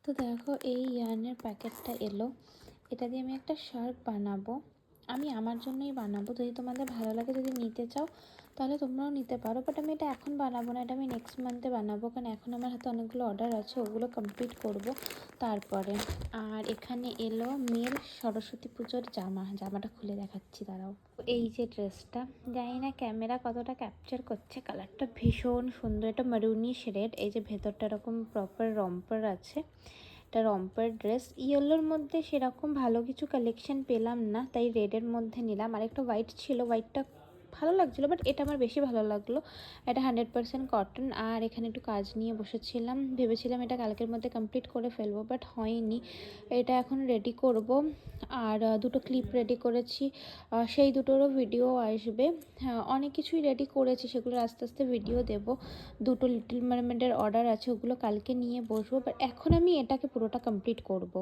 তো দেখো এই ইয়ার্নের প্যাকেটটা এলো। এটা দিয়ে আমি একটা শার্ক বানাবো। আমি আমার জন্যই বানাবো, যদি তোমাদের ভালো লাগে, যদি নিতে চাও তাহলে তোমরাও নিতে পারো। বাট আমি এটা এখন বানাবো না, এটা আমি নেক্সট মান্থে বানাবো, কারণ এখন আমার হাতে অনেকগুলো অর্ডার আছে, ওগুলো কমপ্লিট করব তারপরে। আর এখানে এলো মেয়ের সরস্বতী পুজোর জামাটা খুলে দেখাচ্ছি, দাঁড়াও। এই যে ড্রেসটা, জানি না ক্যামেরা কতটা ক্যাপচার করছে, কালারটা ভীষণ সুন্দর। এটা মারুনিশ রেড, এই যে ভেতরটা এরকম প্রপার রম্পার আছে। এটা রম্পার ড্রেস, ইয়েলোর মধ্যে সেরকম ভালো কিছু কালেকশন পেলাম না, তাই রেডের মধ্যে নিলাম। আর একটা হোয়াইট ছিল, হোয়াইটটা ভালো লাগছিলো, বাট এটা আমার বেশি ভালো লাগলো। এটা 100% কটন। আর এখানে একটু কাজ নিয়ে বসেছিলাম, ভেবেছিলাম এটা কালকের মধ্যে কমপ্লিট করে ফেলবো, বাট হয়নি। এটা এখন রেডি করব। আর দুটো ক্লিপ রেডি করেছি, সেই দুটোরও ভিডিও আসবে। হ্যাঁ, অনেক কিছুই রেডি করেছি, সেগুলো আস্তে আস্তে ভিডিও দেব। দুটো লিটল মারমেডের অর্ডার আছে, ওগুলো কালকে নিয়ে বসবো, বাট এখন আমি এটাকে পুরোটা কমপ্লিট করব।